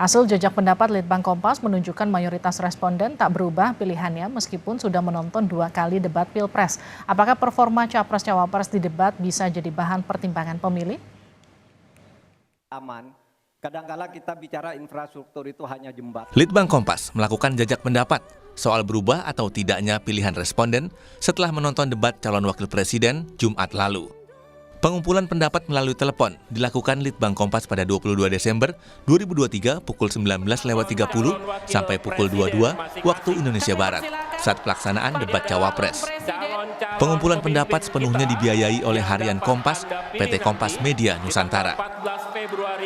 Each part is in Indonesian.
Hasil jajak pendapat Litbang Kompas menunjukkan mayoritas responden tak berubah pilihannya meskipun sudah menonton 2 kali debat Pilpres. Apakah performa Capres-Cawapres di debat bisa jadi bahan pertimbangan pemilih? Aman. Kadang-kala kita bicara infrastruktur itu hanya jembatan. Litbang Kompas melakukan jajak pendapat soal berubah atau tidaknya pilihan responden setelah menonton debat calon wakil presiden Jumat lalu. Pengumpulan pendapat melalui telepon dilakukan Litbang Kompas pada 22 Desember 2023 pukul 19.30 sampai pukul 22 waktu Indonesia Barat saat pelaksanaan debat Cawapres. Pengumpulan pendapat sepenuhnya dibiayai oleh Harian Kompas, PT Kompas Media Nusantara.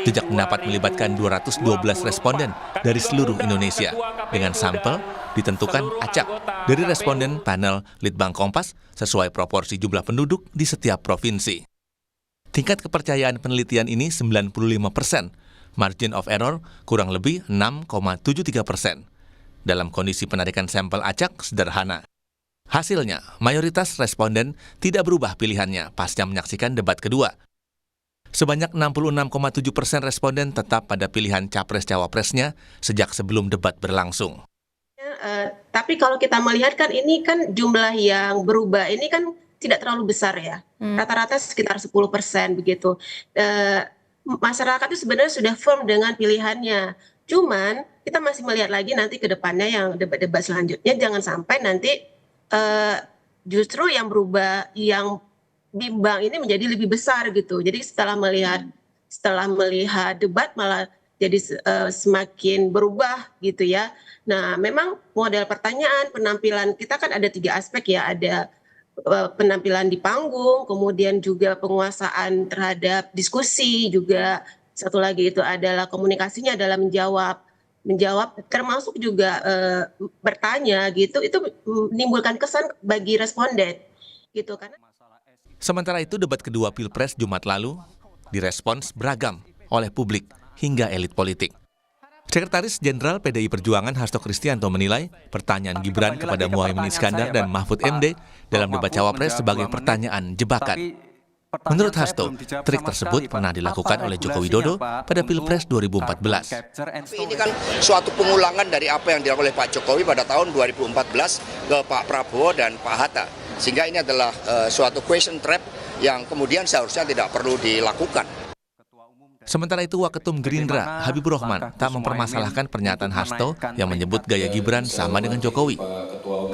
Jejak pendapat melibatkan 212 responden dari seluruh Indonesia dengan sampel ditentukan acak dari responden panel Litbang Kompas sesuai proporsi jumlah penduduk di setiap provinsi. Tingkat kepercayaan penelitian ini 95%, margin of error kurang lebih 6,73%. Dalam kondisi penarikan sampel acak sederhana. Hasilnya, mayoritas responden tidak berubah pilihannya pasca menyaksikan debat kedua. Sebanyak 66,7% responden tetap pada pilihan Capres-Cawapresnya sejak sebelum debat berlangsung. Tapi kalau kita melihat kan ini kan jumlah yang berubah ini kan tidak terlalu besar ya, rata-rata sekitar 10% begitu. Masyarakat itu sebenarnya sudah firm dengan pilihannya. Cuman kita masih melihat lagi nanti ke depannya yang debat-debat selanjutnya jangan sampai nanti justru yang berubah, yang bimbang ini menjadi lebih besar gitu. Jadi setelah melihat debat malah jadi semakin berubah gitu ya. Nah, memang model pertanyaan, penampilan kita kan ada 3 aspek ya, ada penampilan di panggung, kemudian juga penguasaan terhadap diskusi, juga satu lagi itu adalah komunikasinya dalam menjawab termasuk juga bertanya gitu, itu menimbulkan kesan bagi responden gitu kan. Sementara itu debat kedua Pilpres Jumat lalu direspons beragam oleh publik hingga elit politik. Sekretaris Jenderal PDI Perjuangan Hasto Kristianto menilai pertanyaan Gibran kepada Muhaimin Iskandar dan Mahfud MD dalam debat Cawapres sebagai pertanyaan jebakan. Menurut Hasto, trik tersebut pernah dilakukan oleh Joko Widodo pada Pilpres 2014. Ini kan suatu pengulangan dari apa yang dilakukan oleh Pak Jokowi pada tahun 2014 ke Pak Prabowo dan Pak Hatta. Sehingga ini adalah suatu question trap yang kemudian seharusnya tidak perlu dilakukan. Sementara itu, Waketum Gerindra, Habibur Rahman, tak mempermasalahkan pernyataan Hasto yang menyebut gaya Gibran sama dengan Jokowi.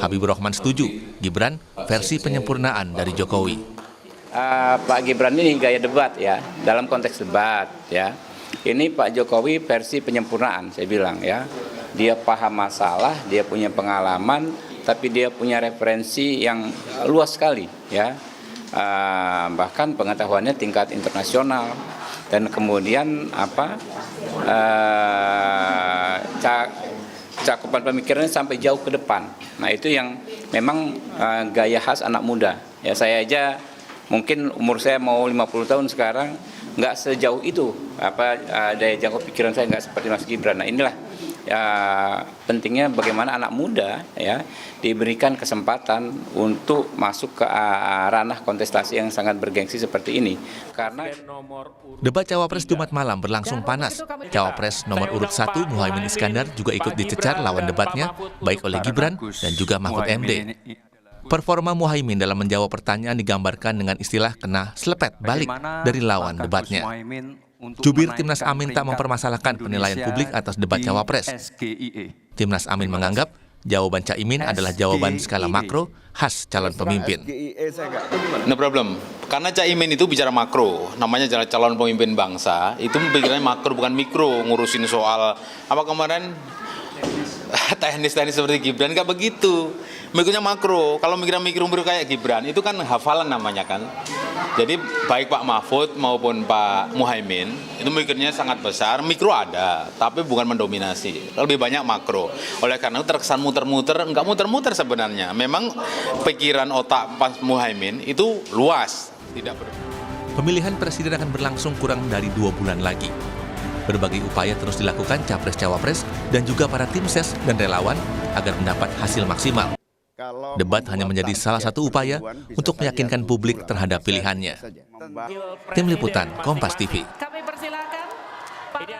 Habibur Rahman setuju, Gibran versi penyempurnaan dari Jokowi. Pak Gibran ini gaya debat ya, dalam konteks debat ya. Ini Pak Jokowi versi penyempurnaan, saya bilang ya. Dia paham masalah, dia punya pengalaman, tapi dia punya referensi yang luas sekali ya. Bahkan pengetahuannya tingkat internasional. Dan kemudian cakupan pemikirannya sampai jauh ke depan. Nah itu yang memang gaya khas anak muda. Ya saya aja mungkin umur saya mau 50 tahun sekarang nggak sejauh itu daya jangkau pikiran saya nggak seperti Mas Gibran. Nah inilah pentingnya bagaimana anak muda ya diberikan kesempatan untuk masuk ke ranah kontestasi yang sangat bergengsi seperti ini. Karena debat Cawapres Jumat malam berlangsung panas. Cawapres nomor urut 1 Muhaimin Iskandar juga ikut dicecar lawan debatnya baik oleh Gibran dan juga Mahfud MD. Performa Muhaimin dalam menjawab pertanyaan digambarkan dengan istilah kena selepet balik dari lawan debatnya. Jubir Timnas Amin tak mempermasalahkan penilaian publik atas debat Cawapres. Timnas Amin menganggap jawaban Caimin adalah jawaban skala makro khas calon pemimpin. No problem, karena Caimin itu bicara makro, namanya calon pemimpin bangsa, itu pikirannya makro bukan mikro, ngurusin soal apa kemarin teknis-teknis seperti Gibran, nggak begitu. Mikirnya makro, kalau mikirnya mikro kayak Gibran, itu kan hafalan namanya kan. Jadi baik Pak Mahfud maupun Pak Muhaimin, itu mikirnya sangat besar, mikro ada, tapi bukan mendominasi. Lebih banyak makro. Oleh karena itu terkesan muter-muter, nggak muter-muter sebenarnya. Memang pikiran otak Pak Muhaimin itu luas. Pemilihan presiden akan berlangsung kurang dari 2 bulan lagi. Berbagai upaya terus dilakukan Capres-Cawapres dan juga para tim ses dan relawan agar mendapat hasil maksimal. Debat hanya menjadi salah satu upaya untuk meyakinkan publik terhadap pilihannya. Tim Liputan, Kompas TV.